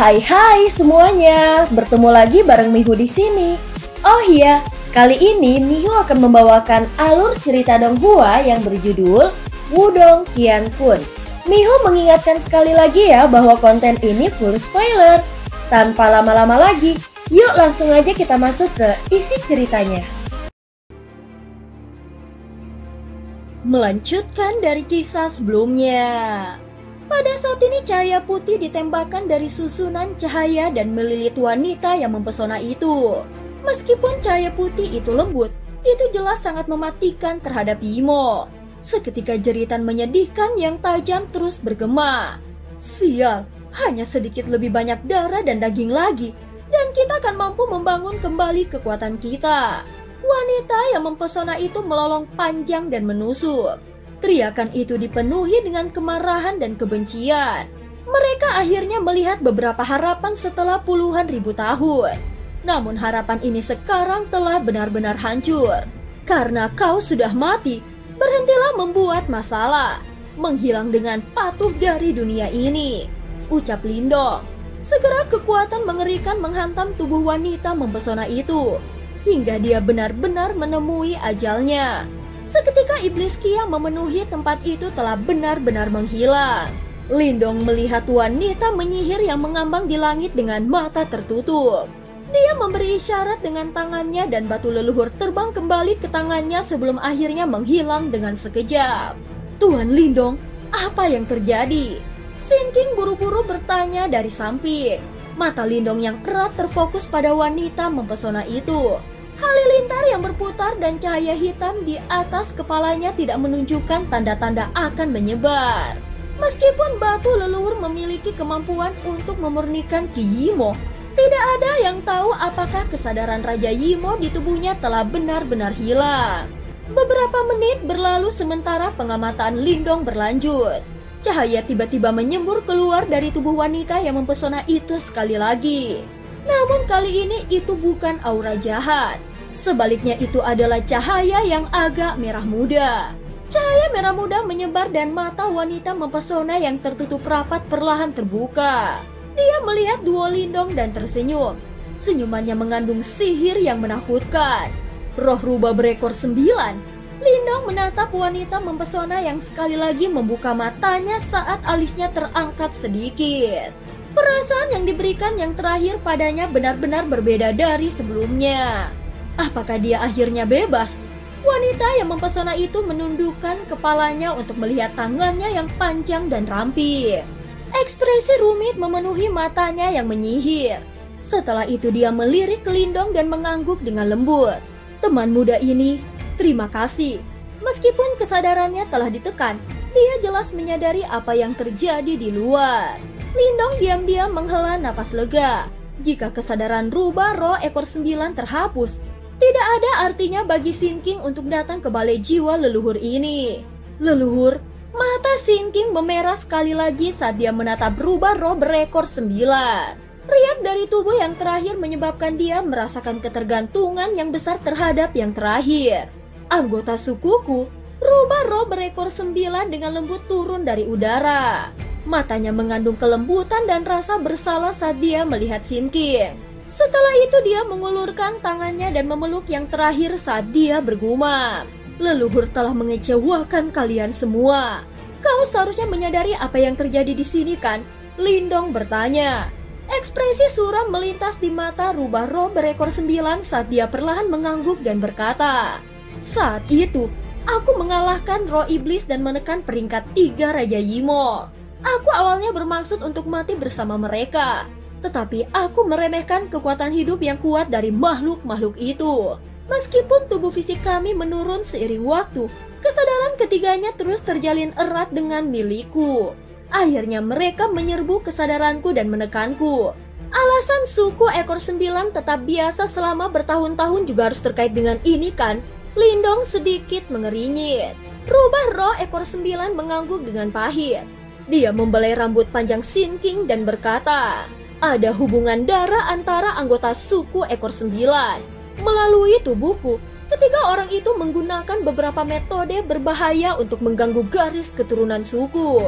Hai semuanya, bertemu lagi bareng Mihu di sini. Oh iya, kali ini Mihu akan membawakan alur cerita Donghua yang berjudul Wudong Qiankun. Mihu mengingatkan sekali lagi ya bahwa konten ini full spoiler. Tanpa lama-lama lagi, yuk langsung aja kita masuk ke isi ceritanya. Melanjutkan dari kisah sebelumnya. Pada saat ini cahaya putih ditembakkan dari susunan cahaya dan melilit wanita yang mempesona itu. Meskipun cahaya putih itu lembut, itu jelas sangat mematikan terhadap Yimo. Seketika jeritan menyedihkan yang tajam terus bergema. Sial, hanya sedikit lebih banyak darah dan daging lagi, dan kita akan mampu membangun kembali kekuatan kita. Wanita yang mempesona itu melolong panjang dan menusuk. Teriakan itu dipenuhi dengan kemarahan dan kebencian. Mereka akhirnya melihat beberapa harapan setelah puluhan ribu tahun. Namun harapan ini sekarang telah benar-benar hancur. Karena kau sudah mati, berhentilah membuat masalah. Menghilang dengan patuh dari dunia ini, ucap Lindong. Segera kekuatan mengerikan menghantam tubuh wanita mempesona itu, hingga dia benar-benar menemui ajalnya. Seketika iblis Qi yang memenuhi tempat itu telah benar-benar menghilang. Lindong melihat wanita menyihir yang mengambang di langit dengan mata tertutup. Dia memberi isyarat dengan tangannya dan batu leluhur terbang kembali ke tangannya sebelum akhirnya menghilang dengan sekejap. Tuan Lindong, apa yang terjadi? Sin King buru-buru bertanya dari samping. Mata Lindong yang erat terfokus pada wanita mempesona itu. Halilintar yang berputar dan cahaya hitam di atas kepalanya tidak menunjukkan tanda-tanda akan menyebar. Meskipun batu leluhur memiliki kemampuan untuk memurnikan Qi Yimo, tidak ada yang tahu apakah kesadaran Raja Yimo di tubuhnya telah benar-benar hilang. Beberapa menit berlalu sementara pengamatan Lindong berlanjut. Cahaya tiba-tiba menyembur keluar dari tubuh wanita yang mempesona itu sekali lagi. Namun kali ini itu bukan aura jahat. Sebaliknya itu adalah cahaya yang agak merah muda. Cahaya merah muda menyebar dan mata wanita mempesona yang tertutup rapat perlahan terbuka. Dia melihat Duo Lindong dan tersenyum. Senyumannya mengandung sihir yang menakutkan. Roh rubah berekor 9. Lindong menatap wanita mempesona yang sekali lagi membuka matanya saat alisnya terangkat sedikit. Perasaan yang diberikan yang terakhir padanya benar-benar berbeda dari sebelumnya. Apakah dia akhirnya bebas? Wanita yang mempesona itu menundukkan kepalanya untuk melihat tangannya yang panjang dan ramping. Ekspresi rumit memenuhi matanya yang menyihir. Setelah itu dia melirik ke Lindong dan mengangguk dengan lembut. Teman muda ini, terima kasih. Meskipun kesadarannya telah ditekan, dia jelas menyadari apa yang terjadi di luar. Lindong diam-diam menghela napas lega. Jika kesadaran rubah roh ekor 9 terhapus, tidak ada artinya bagi Sin King untuk datang ke balai jiwa leluhur ini. Leluhur, mata Sin King memerah sekali lagi saat dia menatap rubah roh berekor 9. Riak dari tubuh yang terakhir menyebabkan dia merasakan ketergantungan yang besar terhadap yang terakhir. Anggota sukuku, rubah roh berekor 9 dengan lembut turun dari udara. Matanya mengandung kelembutan dan rasa bersalah saat dia melihat Sin King. Setelah itu dia mengulurkan tangannya dan memeluk yang terakhir saat dia bergumam. Leluhur telah mengecewakan kalian semua. Kau seharusnya menyadari apa yang terjadi di sini kan? Lindong bertanya. Ekspresi suram melintas di mata rubah roh berekor 9 saat dia perlahan mengangguk dan berkata, saat itu, aku mengalahkan roh iblis dan menekan peringkat 3 Raja Yimo. Aku awalnya bermaksud untuk mati bersama mereka, tetapi aku meremehkan kekuatan hidup yang kuat dari makhluk-makhluk itu. Meskipun tubuh fisik kami menurun seiring waktu, kesadaran ketiganya terus terjalin erat dengan milikku. Akhirnya mereka menyerbu kesadaranku dan menekanku. Alasan suku ekor 9 tetap biasa selama bertahun-tahun juga harus terkait dengan ini kan? Lindong sedikit mengerinyit. Rubah roh ekor 9 mengangguk dengan pahit. Dia membelai rambut panjang Sin King dan berkata, ada hubungan darah antara anggota suku ekor 9. Melalui tubuhku, ketiga orang itu menggunakan beberapa metode berbahaya untuk mengganggu garis keturunan suku.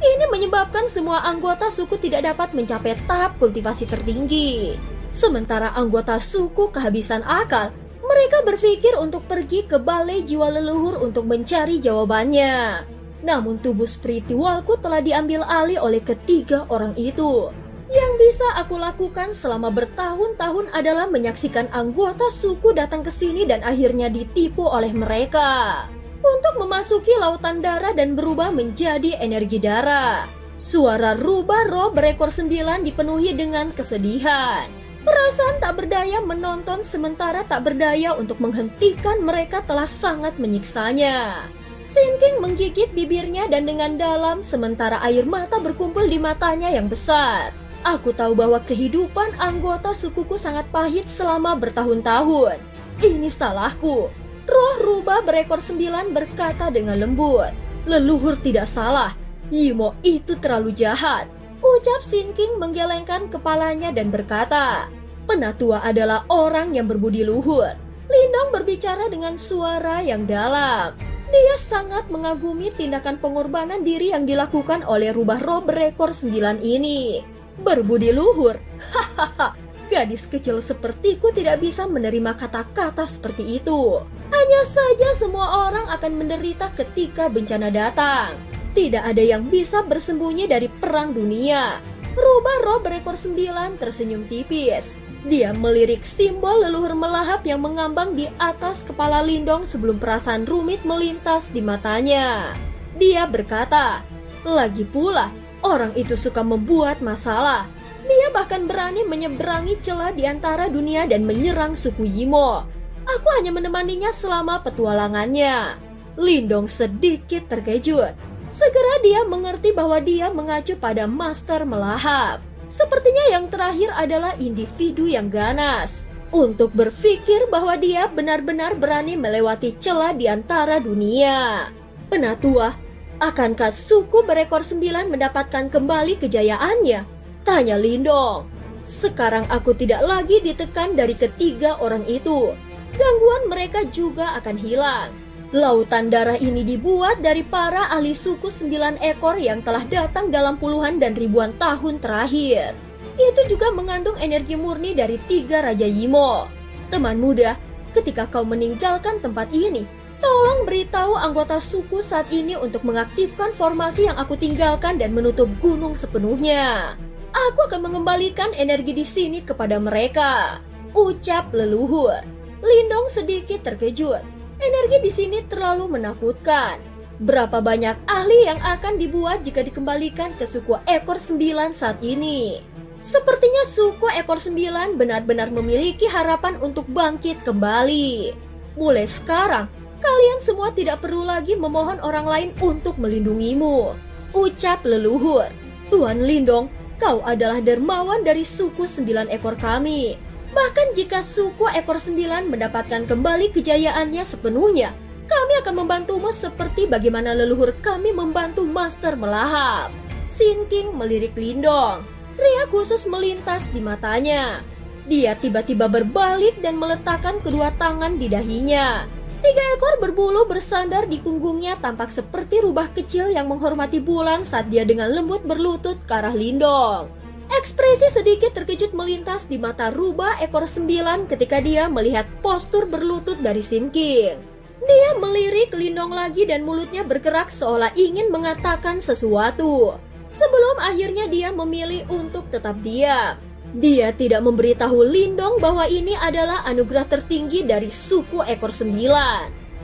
Ini hanya menyebabkan semua anggota suku tidak dapat mencapai tahap kultivasi tertinggi. Sementara anggota suku kehabisan akal, mereka berpikir untuk pergi ke balai jiwa leluhur untuk mencari jawabannya. Namun tubuh spiritualku telah diambil alih oleh ketiga orang itu. Yang bisa aku lakukan selama bertahun-tahun adalah menyaksikan anggota suku datang ke sini dan akhirnya ditipu oleh mereka untuk memasuki lautan darah dan berubah menjadi energi darah. Suara rubah roh berekor 9 dipenuhi dengan kesedihan. Perasaan tak berdaya menonton sementara tak berdaya untuk menghentikan mereka telah sangat menyiksanya. Sin King menggigit bibirnya dan dengan dalam sementara air mata berkumpul di matanya yang besar. Aku tahu bahwa kehidupan anggota sukuku sangat pahit selama bertahun-tahun. Ini salahku. Roh rubah berekor 9 berkata dengan lembut. Leluhur tidak salah. Yimo itu terlalu jahat. Ucap Sin King menggelengkan kepalanya dan berkata, Penatua adalah orang yang berbudi luhur. Lindong berbicara dengan suara yang dalam. Dia sangat mengagumi tindakan pengorbanan diri yang dilakukan oleh rubah roh berekor 9 ini. Berbudi luhur? Hahaha, gadis kecil sepertiku tidak bisa menerima kata-kata seperti itu. Hanya saja semua orang akan menderita ketika bencana datang. Tidak ada yang bisa bersembunyi dari perang dunia. Rubah roh berekor 9 tersenyum tipis. Dia melirik simbol leluhur melahap yang mengambang di atas kepala Lindong sebelum perasaan rumit melintas di matanya. Dia berkata, lagi pula, orang itu suka membuat masalah. Dia bahkan berani menyeberangi celah di antara dunia dan menyerang suku Yimo. Aku hanya menemaninya selama petualangannya. Lindong sedikit terkejut. Segera dia mengerti bahwa dia mengacu pada master melahap. Sepertinya yang terakhir adalah individu yang ganas. Untuk berpikir bahwa dia benar-benar berani melewati celah di antara dunia. Penatua, akankah suku berekor 9 mendapatkan kembali kejayaannya? Tanya Lindong. Sekarang aku tidak lagi ditekan dari ketiga orang itu. Gangguan mereka juga akan hilang. Lautan darah ini dibuat dari para ahli suku 9 ekor yang telah datang dalam puluhan dan ribuan tahun terakhir. Itu juga mengandung energi murni dari 3 Raja Yimo. Teman muda, ketika kau meninggalkan tempat ini, tolong beritahu anggota suku saat ini untuk mengaktifkan formasi yang aku tinggalkan dan menutup gunung sepenuhnya. Aku akan mengembalikan energi di sini kepada mereka. Ucap leluhur. Lindong sedikit terkejut. Energi di sini terlalu menakutkan. Berapa banyak ahli yang akan dibuat jika dikembalikan ke suku ekor 9 saat ini? Sepertinya suku ekor 9 benar-benar memiliki harapan untuk bangkit kembali. Mulai sekarang, kalian semua tidak perlu lagi memohon orang lain untuk melindungimu. Ucap leluhur. Tuan Lindong, kau adalah dermawan dari suku 9 ekor kami. Bahkan jika suku ekor 9 mendapatkan kembali kejayaannya sepenuhnya, kami akan membantumu seperti bagaimana leluhur kami membantu Master melahap. Sin King melirik Lindong. Ria khusus melintas di matanya. Dia tiba-tiba berbalik dan meletakkan kedua tangan di dahinya. 3 ekor berbulu bersandar di punggungnya tampak seperti rubah kecil yang menghormati bulan saat dia dengan lembut berlutut ke arah Lindong. Ekspresi sedikit terkejut melintas di mata rubah ekor 9 ketika dia melihat postur berlutut dari Sin King. Dia melirik Lindong lagi dan mulutnya bergerak seolah ingin mengatakan sesuatu. Sebelum akhirnya dia memilih untuk tetap diam. Dia tidak memberitahu Lindong bahwa ini adalah anugerah tertinggi dari suku ekor 9.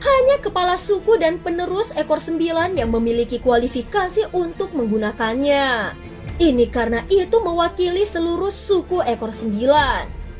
Hanya kepala suku dan penerus ekor 9 yang memiliki kualifikasi untuk menggunakannya. Ini karena itu mewakili seluruh suku ekor 9.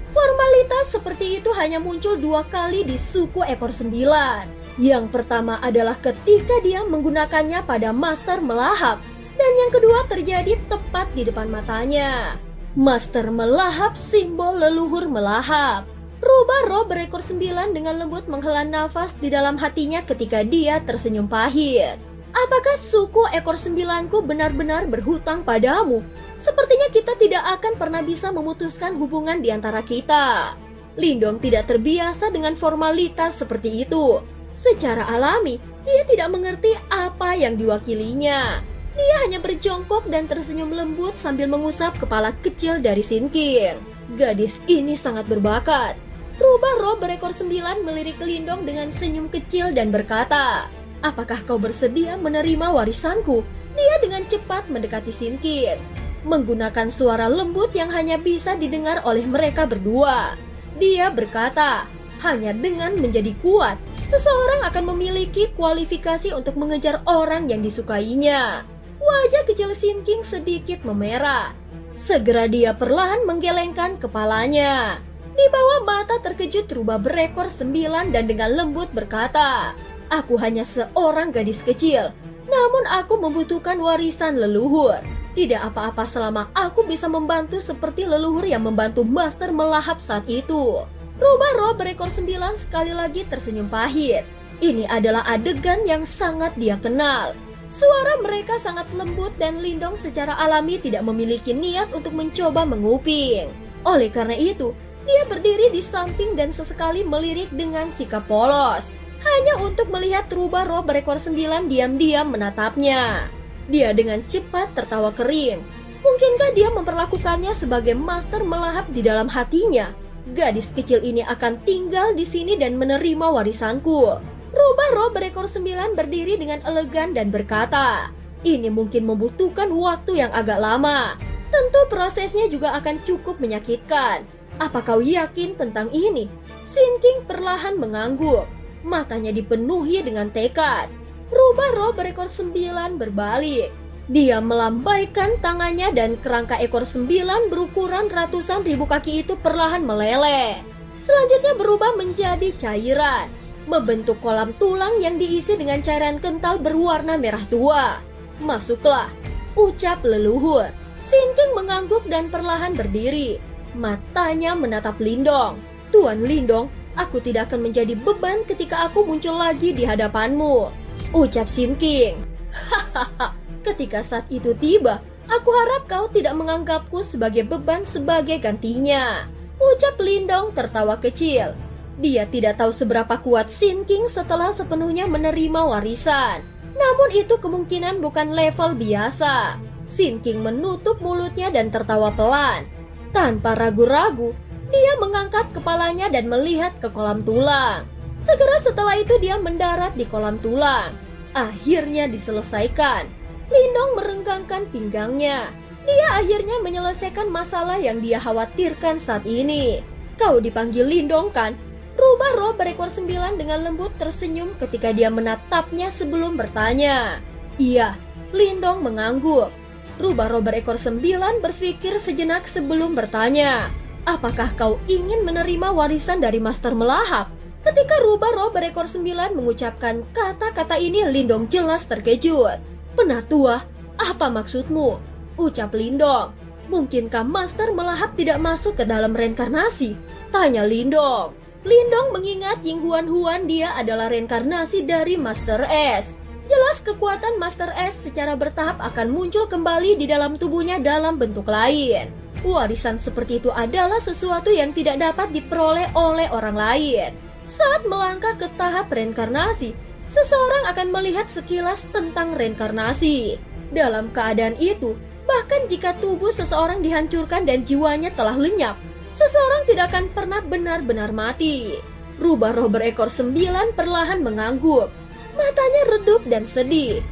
Formalitas seperti itu hanya muncul 2 kali di suku ekor 9. Yang pertama adalah ketika dia menggunakannya pada Master melahap. Dan yang kedua terjadi tepat di depan matanya. Master melahap simbol leluhur melahap. Rubah roh berekor 9 dengan lembut menghela nafas di dalam hatinya ketika dia tersenyum pahit. Apakah suku ekor 9-ku benar-benar berhutang padamu? Sepertinya kita tidak akan pernah bisa memutuskan hubungan di antara kita. Lindong tidak terbiasa dengan formalitas seperti itu. Secara alami, dia tidak mengerti apa yang diwakilinya. Dia hanya berjongkok dan tersenyum lembut sambil mengusap kepala kecil dari Sin King. Gadis ini sangat berbakat. Rubah roh berekor 9 melirik Lindong dengan senyum kecil dan berkata, "Apakah kau bersedia menerima warisanku?" Dia dengan cepat mendekati Sin King, menggunakan suara lembut yang hanya bisa didengar oleh mereka berdua. Dia berkata, hanya dengan menjadi kuat, seseorang akan memiliki kualifikasi untuk mengejar orang yang disukainya. Wajah kecil Sin King sedikit memerah. Segera dia perlahan menggelengkan kepalanya. Di bawah mata terkejut rubah berekor 9 dan dengan lembut berkata, "Aku hanya seorang gadis kecil, namun aku membutuhkan warisan leluhur. Tidak apa-apa selama aku bisa membantu seperti leluhur yang membantu Master melahap saat itu." Rubah roh berekor 9 sekali lagi tersenyum pahit. Ini adalah adegan yang sangat dia kenal. Suara mereka sangat lembut dan Lindong secara alami tidak memiliki niat untuk mencoba menguping. Oleh karena itu, dia berdiri di samping dan sesekali melirik dengan sikap polos, hanya untuk melihat rubah roh berekor 9 diam-diam menatapnya. Dia dengan cepat tertawa kering. Mungkinkah dia memperlakukannya sebagai master melahap di dalam hatinya? Gadis kecil ini akan tinggal di sini dan menerima warisanku. Rubah roh berekor 9 berdiri dengan elegan dan berkata, "Ini mungkin membutuhkan waktu yang agak lama. Tentu prosesnya juga akan cukup menyakitkan. Apa kau yakin tentang ini?" Sin King perlahan mengangguk. Matanya dipenuhi dengan tekad. Rubah roh berekor 9 berbalik. Dia melambaikan tangannya dan kerangka ekor 9 berukuran ratusan ribu kaki itu perlahan meleleh. Selanjutnya berubah menjadi cairan, membentuk kolam tulang yang diisi dengan cairan kental berwarna merah tua. "Masuklah," ucap leluhur. Sin King mengangguk dan perlahan berdiri. Matanya menatap Lindong. "Tuan Lindong, aku tidak akan menjadi beban ketika aku muncul lagi di hadapanmu," ucap Sin King. "Hahaha, ketika saat itu tiba, aku harap kau tidak menganggapku sebagai beban sebagai gantinya," ucap Lindong tertawa kecil. Dia tidak tahu seberapa kuat Sin King setelah sepenuhnya menerima warisan. Namun itu kemungkinan bukan level biasa. Sin King menutup mulutnya dan tertawa pelan. Tanpa ragu-ragu, dia mengangkat kepalanya dan melihat ke kolam tulang. Segera setelah itu dia mendarat di kolam tulang. Akhirnya diselesaikan. Lindong merenggangkan pinggangnya. Dia akhirnya menyelesaikan masalah yang dia khawatirkan saat ini. "Kau dipanggil Lindong kan?" Rubah roh berekor 9 dengan lembut tersenyum ketika dia menatapnya sebelum bertanya. "Iya," Lindong mengangguk. Rubah roh berekor 9 berpikir sejenak sebelum bertanya, "Apakah kau ingin menerima warisan dari Master Melahap?" Ketika rubah roh berekor 9 mengucapkan kata-kata ini, Lindong jelas terkejut. "Penatua, apa maksudmu?" ucap Lindong. "Mungkinkah Master Melahap tidak masuk ke dalam reinkarnasi?" tanya Lindong. Lindong mengingat Ying Huan Huan, dia adalah reinkarnasi dari Master S. Jelas kekuatan Master S secara bertahap akan muncul kembali di dalam tubuhnya dalam bentuk lain. Warisan seperti itu adalah sesuatu yang tidak dapat diperoleh oleh orang lain. Saat melangkah ke tahap reinkarnasi, seseorang akan melihat sekilas tentang reinkarnasi. Dalam keadaan itu, bahkan jika tubuh seseorang dihancurkan dan jiwanya telah lenyap, seseorang tidak akan pernah benar-benar mati. Rubah roh berekor 9 perlahan mengangguk. Matanya redup dan sedih.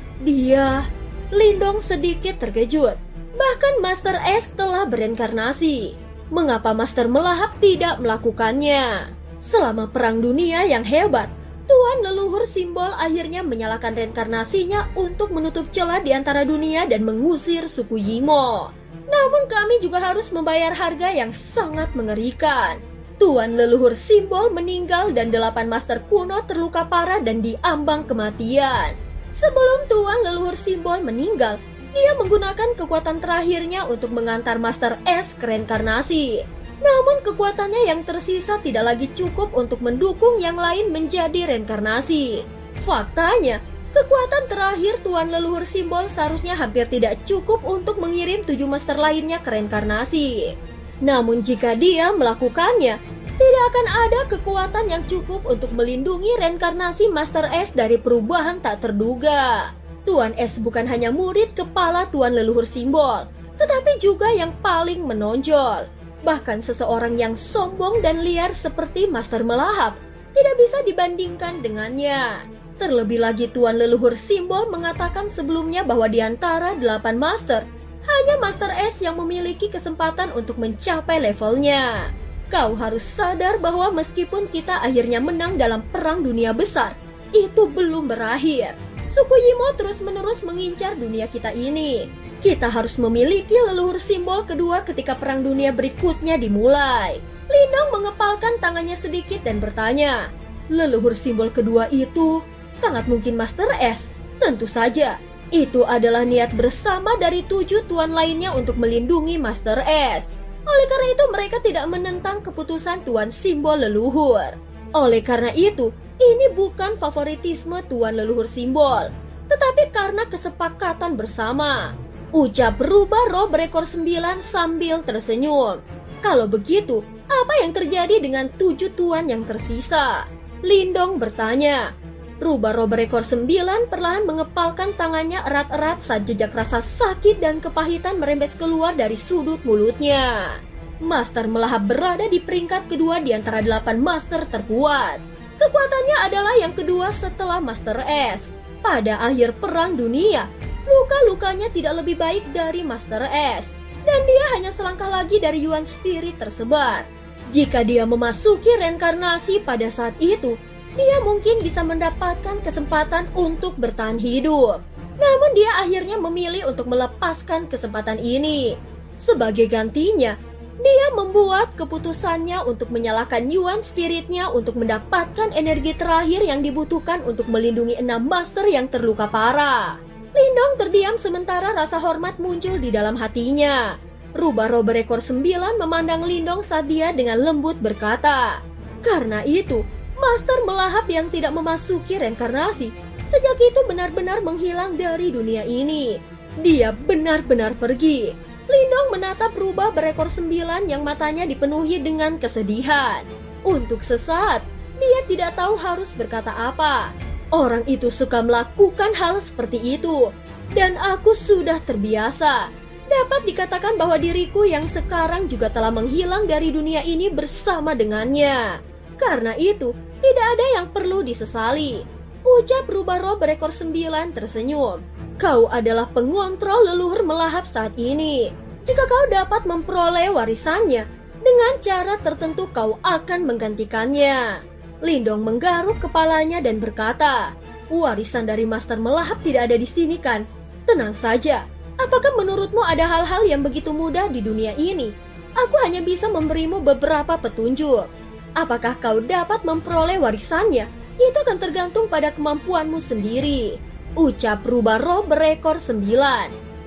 Lindong sedikit terkejut. Bahkan Master S telah bereinkarnasi. Mengapa Master Melahap tidak melakukannya? Selama Perang Dunia yang hebat, Tuan Leluhur Simbol akhirnya menyalakan reinkarnasinya untuk menutup celah di antara dunia dan mengusir suku Yimo. Namun kami juga harus membayar harga yang sangat mengerikan. Tuan Leluhur Simbol meninggal dan 8 master kuno terluka parah dan diambang kematian. Sebelum Tuan Leluhur Simbol meninggal, dia menggunakan kekuatan terakhirnya untuk mengantar Master S ke reinkarnasi. Namun kekuatannya yang tersisa tidak lagi cukup untuk mendukung yang lain menjadi reinkarnasi. Faktanya, kekuatan terakhir Tuan Leluhur Simbol seharusnya hampir tidak cukup untuk mengirim 7 master lainnya ke reinkarnasi. Namun jika dia melakukannya, tidak akan ada kekuatan yang cukup untuk melindungi reinkarnasi Master S dari perubahan tak terduga. Tuan Es bukan hanya murid kepala Tuan Leluhur Simbol, tetapi juga yang paling menonjol. Bahkan seseorang yang sombong dan liar seperti Master Melahap tidak bisa dibandingkan dengannya. Terlebih lagi Tuan Leluhur Simbol mengatakan sebelumnya bahwa di antara 8 Master, hanya Master Es yang memiliki kesempatan untuk mencapai levelnya. Kau harus sadar bahwa meskipun kita akhirnya menang dalam perang dunia besar, itu belum berakhir. Suku Yimo terus-menerus mengincar dunia kita ini. Kita harus memiliki leluhur simbol kedua ketika perang dunia berikutnya dimulai. Lindong mengepalkan tangannya sedikit dan bertanya, leluhur simbol kedua itu sangat mungkin Master Es. Tentu saja, itu adalah niat bersama dari 7 tuan lainnya untuk melindungi Master Es. Oleh karena itu mereka tidak menentang keputusan tuan simbol leluhur. Oleh karena itu, ini bukan favoritisme tuan leluhur simbol, tetapi karena kesepakatan bersama. Ucap rubah roh berekor 9 sambil tersenyum. Kalau begitu, apa yang terjadi dengan 7 tuan yang tersisa? Lindong bertanya. Rubah roh berekor 9 perlahan mengepalkan tangannya erat-erat saat jejak rasa sakit dan kepahitan merembes keluar dari sudut mulutnya. Master Melahap berada di peringkat kedua di antara 8 master terkuat. Kekuatannya adalah yang kedua setelah Master Es. Pada akhir perang dunia, luka-lukanya tidak lebih baik dari Master Es. Dan dia hanya selangkah lagi dari Yuan Spirit tersebar. Jika dia memasuki reinkarnasi pada saat itu, dia mungkin bisa mendapatkan kesempatan untuk bertahan hidup. Namun dia akhirnya memilih untuk melepaskan kesempatan ini. Sebagai gantinya, dia membuat keputusannya untuk menyalakan Yuan Spiritnya untuk mendapatkan energi terakhir yang dibutuhkan untuk melindungi 6 master yang terluka parah. Lindong terdiam sementara rasa hormat muncul di dalam hatinya. Rubah roh berekor 9 memandang Lindong saat dia dengan lembut berkata, karena itu, Master Melahap yang tidak memasuki reinkarnasi sejak itu benar-benar menghilang dari dunia ini. Dia benar-benar pergi. Lindong menatap rubah berekor 9 yang matanya dipenuhi dengan kesedihan. Untuk sesaat, dia tidak tahu harus berkata apa. Orang itu suka melakukan hal seperti itu, dan aku sudah terbiasa. Dapat dikatakan bahwa diriku yang sekarang juga telah menghilang dari dunia ini bersama dengannya. Karena itu, tidak ada yang perlu disesali. Ucap rubah roh berekor 9 tersenyum. Kau adalah pengontrol leluhur Melahap saat ini. Jika kau dapat memperoleh warisannya, dengan cara tertentu kau akan menggantikannya. Lindong menggaruk kepalanya dan berkata, warisan dari Master Melahap tidak ada di sini kan? Tenang saja, apakah menurutmu ada hal-hal yang begitu mudah di dunia ini? Aku hanya bisa memberimu beberapa petunjuk. Apakah kau dapat memperoleh warisannya? Itu akan tergantung pada kemampuanmu sendiri. Ucap rubah roh berekor 9.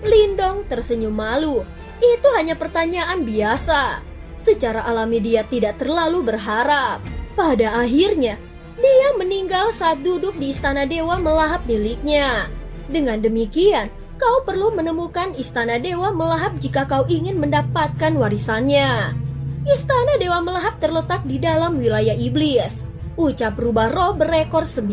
Lindong tersenyum malu. Itu hanya pertanyaan biasa. Secara alami dia tidak terlalu berharap. Pada akhirnya, dia meninggal saat duduk di istana Dewa Melahap miliknya. Dengan demikian, kau perlu menemukan istana Dewa Melahap jika kau ingin mendapatkan warisannya. Istana Dewa Melahap terletak di dalam wilayah iblis. Ucap rubah roh berekor 9.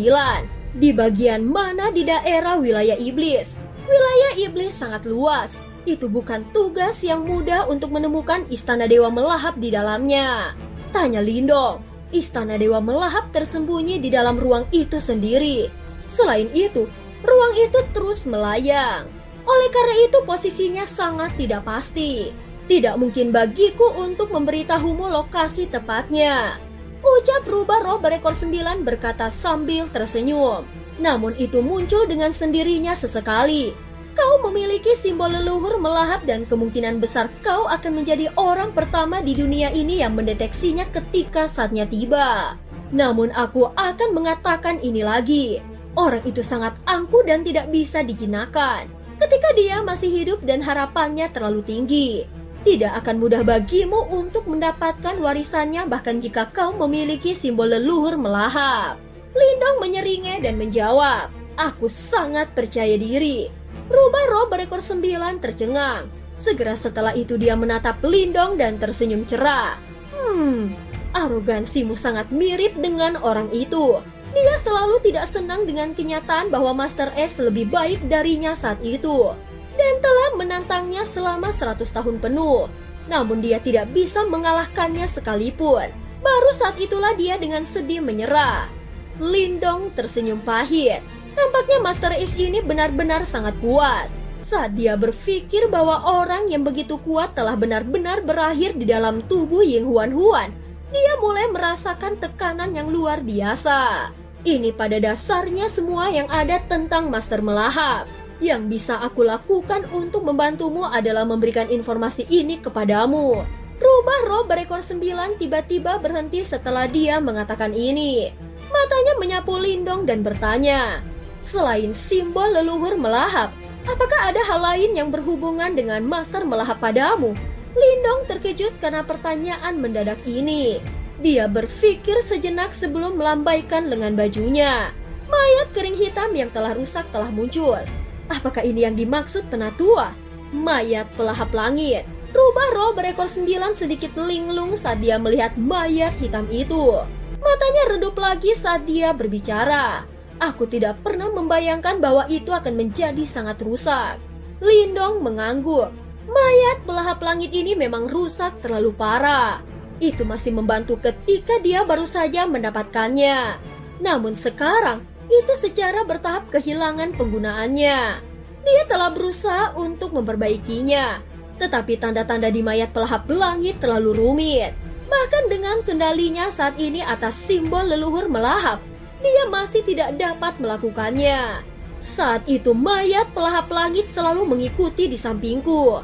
Di bagian mana di daerah wilayah iblis? Wilayah iblis sangat luas. Itu bukan tugas yang mudah untuk menemukan istana Dewa Melahap di dalamnya. Tanya Lindong. Istana Dewa Melahap tersembunyi di dalam ruang itu sendiri. Selain itu, ruang itu terus melayang. Oleh karena itu posisinya sangat tidak pasti. Tidak mungkin bagiku untuk memberitahumu lokasi tepatnya. Ucap rubah roh berekor 9 berkata sambil tersenyum. Namun itu muncul dengan sendirinya sesekali. Kau memiliki simbol leluhur Melahap dan kemungkinan besar kau akan menjadi orang pertama di dunia ini yang mendeteksinya ketika saatnya tiba. Namun aku akan mengatakan ini lagi. Orang itu sangat angkuh dan tidak bisa dijinakan. Ketika dia masih hidup dan harapannya terlalu tinggi. Tidak akan mudah bagimu untuk mendapatkan warisannya bahkan jika kau memiliki simbol leluhur Melahap. Lindong menyeringai dan menjawab, aku sangat percaya diri. Rubah roh berekor 9 tercengang. Segera setelah itu dia menatap Lindong dan tersenyum cerah. Arogansimu sangat mirip dengan orang itu. Dia selalu tidak senang dengan kenyataan bahwa Master S lebih baik darinya saat itu dan telah menantangnya selama 100 tahun penuh. Namun dia tidak bisa mengalahkannya sekalipun. Baru saat itulah dia dengan sedih menyerah. Lindong tersenyum pahit. Tampaknya Master Ace ini benar-benar sangat kuat. Saat dia berpikir bahwa orang yang begitu kuat telah benar-benar berakhir di dalam tubuh Ying Huan, dia mulai merasakan tekanan yang luar biasa. Ini pada dasarnya semua yang ada tentang Master Melahap. Yang bisa aku lakukan untuk membantumu adalah memberikan informasi ini kepadamu. Rubah roh berekor 9 tiba-tiba berhenti setelah dia mengatakan ini. Matanya menyapu Lindong dan bertanya, selain simbol leluhur melahap, apakah ada hal lain yang berhubungan dengan Master Melahap padamu? Lindong terkejut karena pertanyaan mendadak ini. Dia berpikir sejenak sebelum melambaikan lengan bajunya. Mayat kering hitam yang telah rusak telah muncul. Apakah ini yang dimaksud Penatua? Mayat pelahap langit. Rubah roh berekor 9 sedikit linglung saat dia melihat mayat hitam itu. Matanya redup lagi saat dia berbicara. Aku tidak pernah membayangkan bahwa itu akan menjadi sangat rusak. Lindong mengangguk. Mayat pelahap langit ini memang rusak terlalu parah. Itu masih membantu ketika dia baru saja mendapatkannya. Namun sekarang, itu secara bertahap kehilangan penggunaannya. Dia telah berusaha untuk memperbaikinya. Tetapi tanda-tanda di mayat pelahap langit terlalu rumit. Bahkan dengan kendalinya saat ini atas simbol leluhur melahap, dia masih tidak dapat melakukannya. Saat itu mayat pelahap langit selalu mengikuti di sampingku.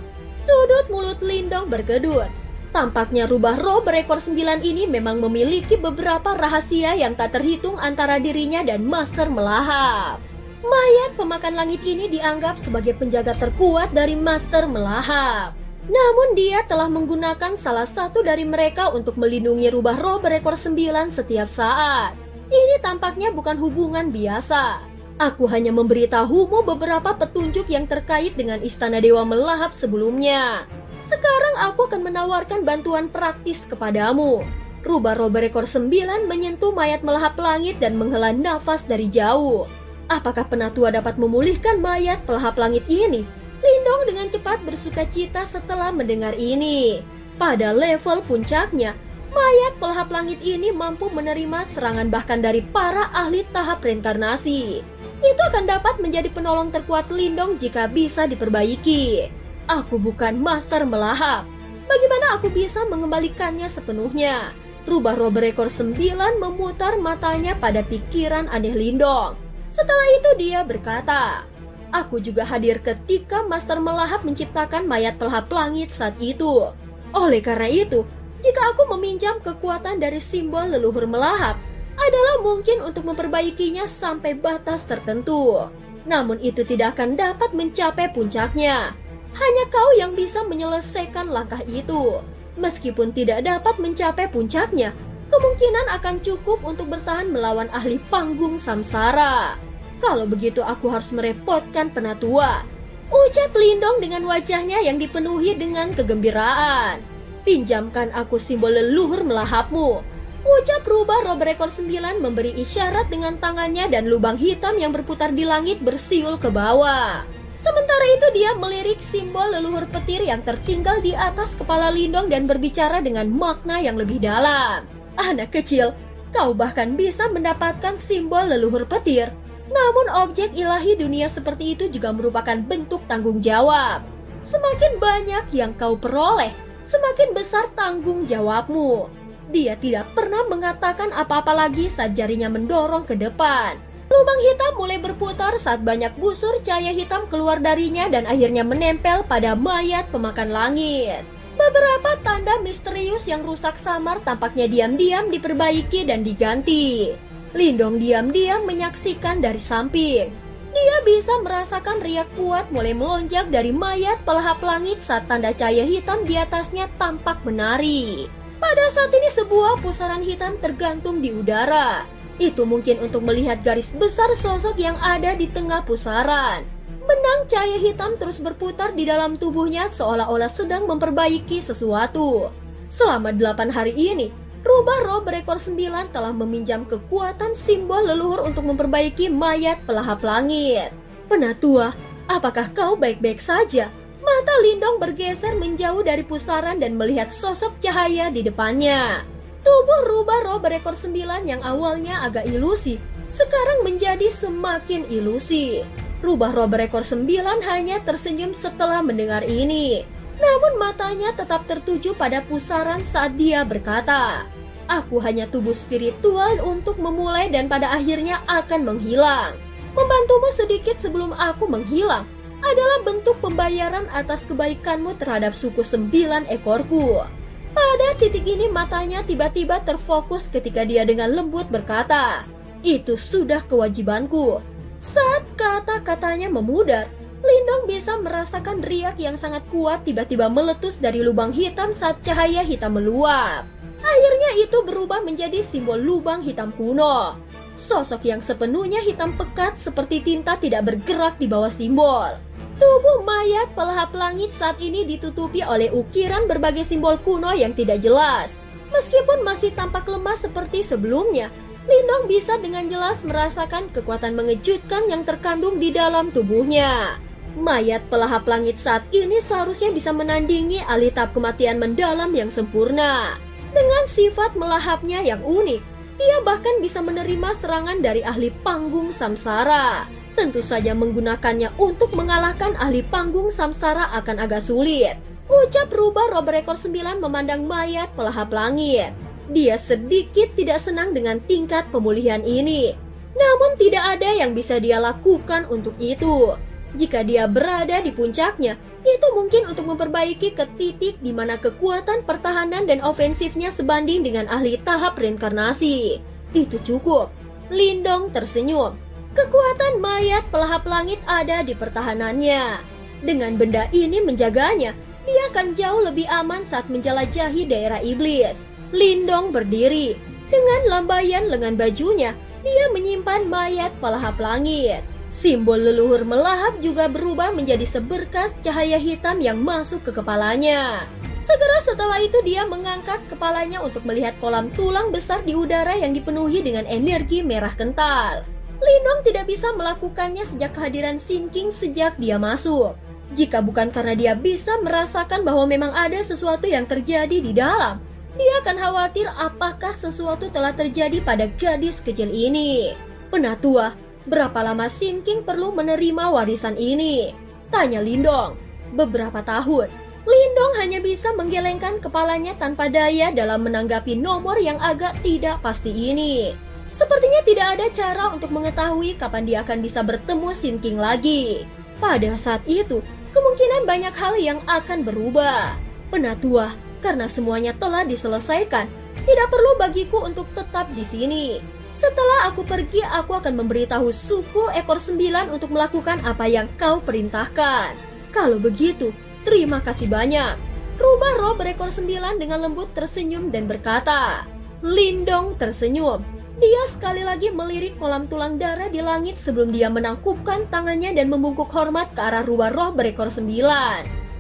Sudut mulut Lindong berkedut. Tampaknya rubah roh berekor 9 ini memang memiliki beberapa rahasia yang tak terhitung antara dirinya dan Master Melahap. Mayat pemakan langit ini dianggap sebagai penjaga terkuat dari Master Melahap. Namun dia telah menggunakan salah satu dari mereka untuk melindungi rubah roh berekor 9 setiap saat. Ini tampaknya bukan hubungan biasa. Aku hanya memberitahumu beberapa petunjuk yang terkait dengan Istana Dewa Melahap sebelumnya. Sekarang aku akan menawarkan bantuan praktis kepadamu. Rubah roh berekor 9 menyentuh mayat melahap langit dan menghela nafas dari jauh. Apakah Penatua dapat memulihkan mayat pelahap langit ini? Lindong dengan cepat bersuka cita setelah mendengar ini. Pada level puncaknya, mayat pelahap langit ini mampu menerima serangan bahkan dari para ahli tahap reinkarnasi. Itu akan dapat menjadi penolong terkuat Lindong jika bisa diperbaiki. Aku bukan Master Melahap. Bagaimana aku bisa mengembalikannya sepenuhnya? Rubah roh berekor 9 memutar matanya pada pikiran aneh Lindong. Setelah itu dia berkata, aku juga hadir ketika Master Melahap menciptakan mayat pelahap langit saat itu. Oleh karena itu, jika aku meminjam kekuatan dari simbol leluhur melahap, adalah mungkin untuk memperbaikinya sampai batas tertentu. Namun itu tidak akan dapat mencapai puncaknya. Hanya kau yang bisa menyelesaikan langkah itu. Meskipun tidak dapat mencapai puncaknya, kemungkinan akan cukup untuk bertahan melawan ahli panggung samsara. Kalau begitu aku harus merepotkan Penatua, ucap Lindong dengan wajahnya yang dipenuhi dengan kegembiraan. Pinjamkan aku simbol leluhur melahapmu, ucap rubah roh berekor 9 memberi isyarat dengan tangannya dan lubang hitam yang berputar di langit bersiul ke bawah. Sementara itu dia melirik simbol leluhur petir yang tertinggal di atas kepala Lindong dan berbicara dengan makna yang lebih dalam. Anak kecil, kau bahkan bisa mendapatkan simbol leluhur petir. Namun objek ilahi dunia seperti itu juga merupakan bentuk tanggung jawab. Semakin banyak yang kau peroleh, semakin besar tanggung jawabmu. Dia tidak pernah mengatakan apa-apa lagi saat jarinya mendorong ke depan. Lubang hitam mulai berputar saat banyak busur cahaya hitam keluar darinya dan akhirnya menempel pada mayat pemakan langit. Beberapa tanda misterius yang rusak samar tampaknya diam-diam diperbaiki dan diganti. Lindong diam-diam menyaksikan dari samping. Dia bisa merasakan riak kuat mulai melonjak dari mayat pelahap langit saat tanda cahaya hitam di atasnya tampak menari. Pada saat ini sebuah pusaran hitam tergantung di udara. Itu mungkin untuk melihat garis besar sosok yang ada di tengah pusaran. Benang cahaya hitam terus berputar di dalam tubuhnya seolah-olah sedang memperbaiki sesuatu. Selama 8 hari ini, Rubah roh berekor 9 telah meminjam kekuatan simbol leluhur untuk memperbaiki mayat pelahap langit. Penatua, apakah kau baik-baik saja? Mata Lindong bergeser menjauh dari pusaran dan melihat sosok cahaya di depannya. Tubuh rubah roh berekor 9 yang awalnya agak ilusi, sekarang menjadi semakin ilusi. Rubah roh berekor 9 hanya tersenyum setelah mendengar ini. Namun matanya tetap tertuju pada pusaran saat dia berkata, "Aku hanya tubuh spiritual untuk memulai dan pada akhirnya akan menghilang. Membantumu sedikit sebelum aku menghilang adalah bentuk pembayaran atas kebaikanmu terhadap suku 9 ekorku." Pada titik ini matanya tiba-tiba terfokus ketika dia dengan lembut berkata, "Itu sudah kewajibanku." Saat kata-katanya memudar, Lindong bisa merasakan riak yang sangat kuat tiba-tiba meletus dari lubang hitam saat cahaya hitam meluap. Akhirnya itu berubah menjadi simbol lubang hitam kuno. Sosok yang sepenuhnya hitam pekat seperti tinta tidak bergerak di bawah simbol. Tubuh mayat pelahap langit saat ini ditutupi oleh ukiran berbagai simbol kuno yang tidak jelas. Meskipun masih tampak lemah seperti sebelumnya, Lindong bisa dengan jelas merasakan kekuatan mengejutkan yang terkandung di dalam tubuhnya. Mayat pelahap langit saat ini seharusnya bisa menandingi alitap kematian mendalam yang sempurna. Dengan sifat melahapnya yang unik, ia bahkan bisa menerima serangan dari ahli panggung samsara. Tentu saja menggunakannya untuk mengalahkan ahli panggung samsara akan agak sulit. Ucap rubah roh berekor 9 memandang mayat pelahap langit. Dia sedikit tidak senang dengan tingkat pemulihan ini. Namun tidak ada yang bisa dia lakukan untuk itu. Jika dia berada di puncaknya, itu mungkin untuk memperbaiki ke titik di mana kekuatan pertahanan dan ofensifnya sebanding dengan ahli tahap reinkarnasi. Itu cukup. Lindong tersenyum. Kekuatan mayat pelahap langit ada di pertahanannya. Dengan benda ini menjaganya, dia akan jauh lebih aman saat menjelajahi daerah iblis. Lindong berdiri. Dengan lambaian lengan bajunya, dia menyimpan mayat pelahap langit. Simbol leluhur melahap juga berubah menjadi seberkas cahaya hitam yang masuk ke kepalanya. Segera setelah itu dia mengangkat kepalanya untuk melihat kolam tulang besar di udara yang dipenuhi dengan energi merah kental. Lindong tidak bisa melakukannya sejak kehadiran Sin King sejak dia masuk. Jika bukan karena dia bisa merasakan bahwa memang ada sesuatu yang terjadi di dalam, dia akan khawatir apakah sesuatu telah terjadi pada gadis kecil ini. Penatua, berapa lama Sin King perlu menerima warisan ini? Tanya Lindong. Beberapa tahun. Lindong hanya bisa menggelengkan kepalanya tanpa daya dalam menanggapi nomor yang agak tidak pasti ini. Sepertinya tidak ada cara untuk mengetahui kapan dia akan bisa bertemu Sin King lagi. Pada saat itu, kemungkinan banyak hal yang akan berubah. Penatua, karena semuanya telah diselesaikan, tidak perlu bagiku untuk tetap di sini. Setelah aku pergi, aku akan memberitahu suku ekor 9 untuk melakukan apa yang kau perintahkan. Kalau begitu, terima kasih banyak. Rubah roh berekor 9 dengan lembut tersenyum dan berkata. Lindong tersenyum. Dia sekali lagi melirik kolam tulang darah di langit sebelum dia menangkupkan tangannya dan membungkuk hormat ke arah rubah roh berekor 9.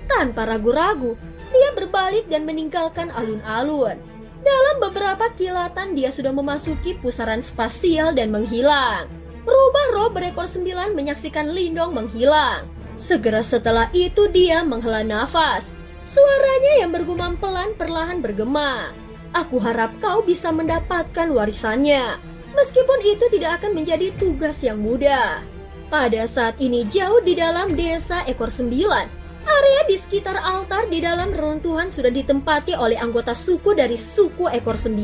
Tanpa ragu-ragu, dia berbalik dan meninggalkan alun-alun. Dalam beberapa kilatan dia sudah memasuki pusaran spasial dan menghilang. Rubah roh berekor 9 menyaksikan Lindong menghilang. Segera setelah itu dia menghela nafas. Suaranya yang bergumam pelan perlahan bergema. Aku harap kau bisa mendapatkan warisannya. Meskipun itu tidak akan menjadi tugas yang mudah. Pada saat ini jauh di dalam desa ekor 9, area di sekitar altar di dalam reruntuhan sudah ditempati oleh anggota suku dari suku ekor 9.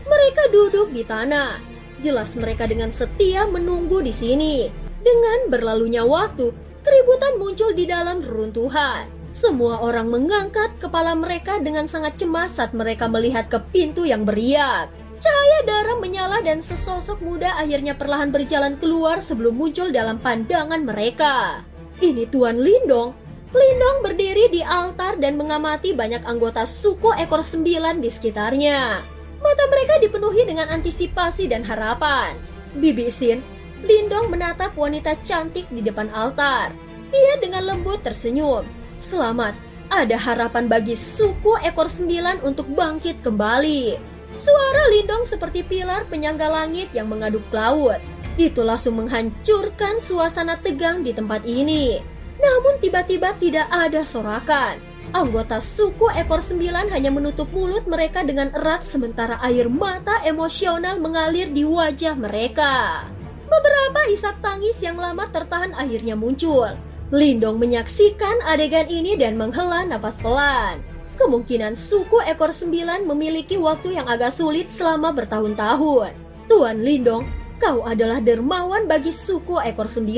Mereka duduk di tanah. Jelas mereka dengan setia menunggu di sini. Dengan berlalunya waktu, keributan muncul di dalam reruntuhan. Semua orang mengangkat kepala mereka dengan sangat cemas saat mereka melihat ke pintu yang beriak. Cahaya darah menyala dan sesosok muda akhirnya perlahan berjalan keluar sebelum muncul dalam pandangan mereka. Ini Tuan Lindong. Lindong berdiri di altar dan mengamati banyak anggota suku ekor 9 di sekitarnya. Mata mereka dipenuhi dengan antisipasi dan harapan. Bibi Sin, Lindong menatap wanita cantik di depan altar. Dia dengan lembut tersenyum. Selamat, ada harapan bagi suku ekor 9 untuk bangkit kembali. Suara Lindong seperti pilar penyangga langit yang mengaduk laut. Itu langsung menghancurkan suasana tegang di tempat ini. Namun tiba-tiba tidak ada sorakan. Anggota suku ekor 9 hanya menutup mulut mereka dengan erat sementara air mata emosional mengalir di wajah mereka. Beberapa isak tangis yang lama tertahan akhirnya muncul. Lindong menyaksikan adegan ini dan menghela nafas pelan. Kemungkinan suku ekor 9 memiliki waktu yang agak sulit selama bertahun-tahun. Tuan Lindong, kau adalah dermawan bagi suku ekor 9.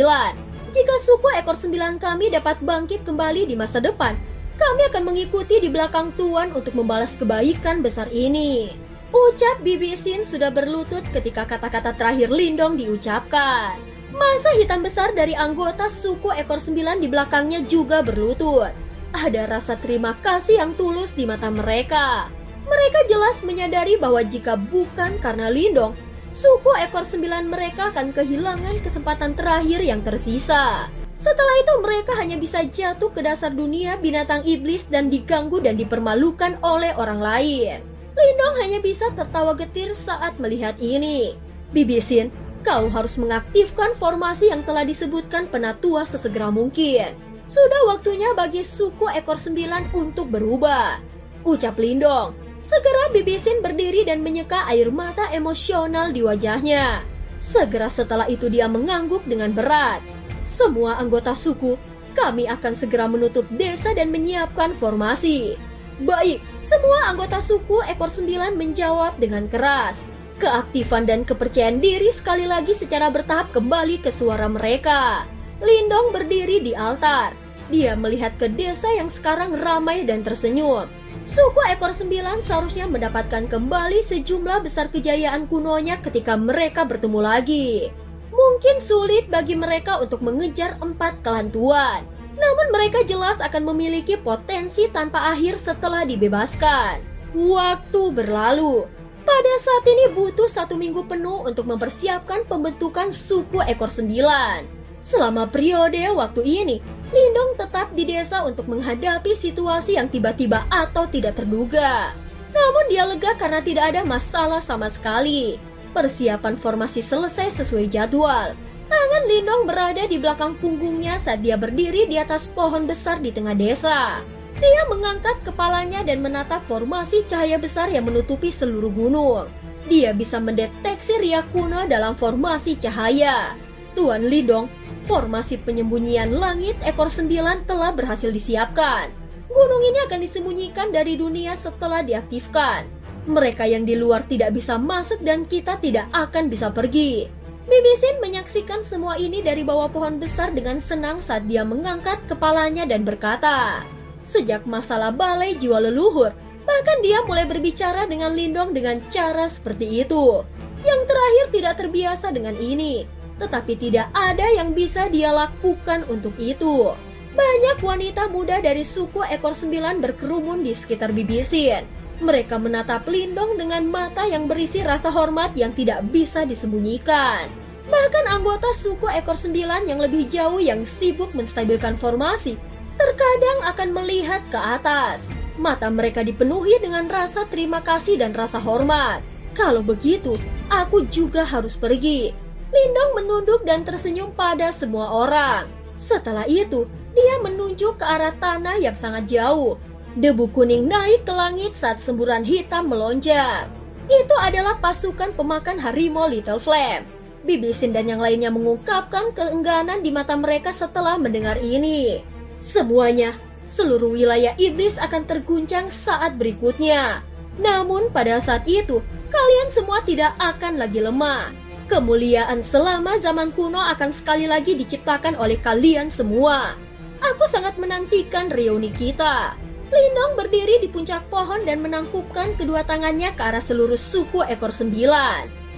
Jika suku ekor 9 kami dapat bangkit kembali di masa depan, kami akan mengikuti di belakang Tuan untuk membalas kebaikan besar ini. Ucap Bibi Sin sudah berlutut ketika kata-kata terakhir Lindong diucapkan. Masa hitam besar dari anggota suku ekor 9 di belakangnya juga berlutut. Ada rasa terima kasih yang tulus di mata mereka. Mereka jelas menyadari bahwa jika bukan karena Lindong, suku ekor 9 mereka akan kehilangan kesempatan terakhir yang tersisa. Setelah itu mereka hanya bisa jatuh ke dasar dunia binatang iblis dan diganggu dan dipermalukan oleh orang lain. Lindong hanya bisa tertawa getir saat melihat ini. Bibi Sin, kau harus mengaktifkan formasi yang telah disebutkan Penatua sesegera mungkin. Sudah waktunya bagi suku ekor 9 untuk berubah. Ucap Lindong. Segera Bibi Sin berdiri dan menyeka air mata emosional di wajahnya. Segera setelah itu dia mengangguk dengan berat. Semua anggota suku, kami akan segera menutup desa dan menyiapkan formasi. Baik, semua anggota suku ekor 9 menjawab dengan keras. Keaktifan dan kepercayaan diri sekali lagi secara bertahap kembali ke suara mereka. Lindong berdiri di altar. Dia melihat ke desa yang sekarang ramai dan tersenyum. Suku ekor 9 seharusnya mendapatkan kembali sejumlah besar kejayaan kunonya ketika mereka bertemu lagi. Mungkin sulit bagi mereka untuk mengejar 4 klan tuan. Namun mereka jelas akan memiliki potensi tanpa akhir setelah dibebaskan. Waktu berlalu. Pada saat ini butuh 1 minggu penuh untuk mempersiapkan pembentukan suku ekor 9. Selama periode waktu ini, Lindong tetap di desa untuk menghadapi situasi yang tiba-tiba atau tidak terduga. Namun dia lega karena tidak ada masalah sama sekali. Persiapan formasi selesai sesuai jadwal. Tangan Lindong berada di belakang punggungnya saat dia berdiri di atas pohon besar di tengah desa. Dia mengangkat kepalanya dan menatap formasi cahaya besar yang menutupi seluruh gunung. Dia bisa mendeteksi riak kuno dalam formasi cahaya. Tuan Lindong, formasi penyembunyian langit ekor 9 telah berhasil disiapkan. Gunung ini akan disembunyikan dari dunia setelah diaktifkan. Mereka yang di luar tidak bisa masuk dan kita tidak akan bisa pergi. Bibi Sin menyaksikan semua ini dari bawah pohon besar dengan senang saat dia mengangkat kepalanya dan berkata, sejak masalah balai jiwa leluhur, bahkan dia mulai berbicara dengan Lindong dengan cara seperti itu. Yang terakhir tidak terbiasa dengan ini, tetapi tidak ada yang bisa dia lakukan untuk itu. Banyak wanita muda dari suku ekor 9 berkerumun di sekitar Bibi Sin. Mereka menatap Lindong dengan mata yang berisi rasa hormat yang tidak bisa disembunyikan. Bahkan anggota suku ekor 9 yang lebih jauh yang sibuk menstabilkan formasi, terkadang akan melihat ke atas. Mata mereka dipenuhi dengan rasa terima kasih dan rasa hormat. Kalau begitu, aku juga harus pergi. Lindong menunduk dan tersenyum pada semua orang. Setelah itu, dia menunjuk ke arah tanah yang sangat jauh. Debu kuning naik ke langit saat semburan hitam melonjak. Itu adalah pasukan pemakan harimau Little Flame. Bibi Sin dan yang lainnya mengungkapkan keengganan di mata mereka setelah mendengar ini. Semuanya, seluruh wilayah iblis akan terguncang saat berikutnya. Namun pada saat itu, kalian semua tidak akan lagi lemah. Kemuliaan selama zaman kuno akan sekali lagi diciptakan oleh kalian semua. Aku sangat menantikan reuni kita. Lindong berdiri di puncak pohon dan menangkupkan kedua tangannya ke arah seluruh suku ekor 9.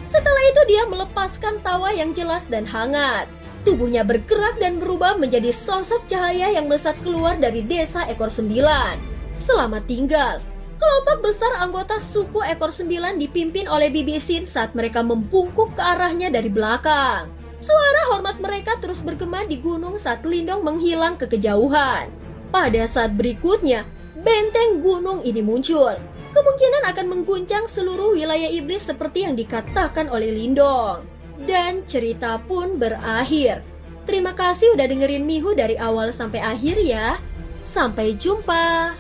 Setelah itu dia melepaskan tawa yang jelas dan hangat. Tubuhnya bergerak dan berubah menjadi sosok cahaya yang melesat keluar dari desa ekor 9. Selamat tinggal. Kelompok besar anggota suku ekor 9 dipimpin oleh Bibi Sin saat mereka membungkuk ke arahnya dari belakang. Suara hormat mereka terus bergema di gunung saat Lindong menghilang ke kejauhan. Pada saat berikutnya, benteng gunung ini muncul. kemungkinan akan mengguncang seluruh wilayah iblis seperti yang dikatakan oleh Lindong. Dan cerita pun berakhir. Terima kasih udah dengerin Mihu dari awal sampai akhir ya. Sampai jumpa.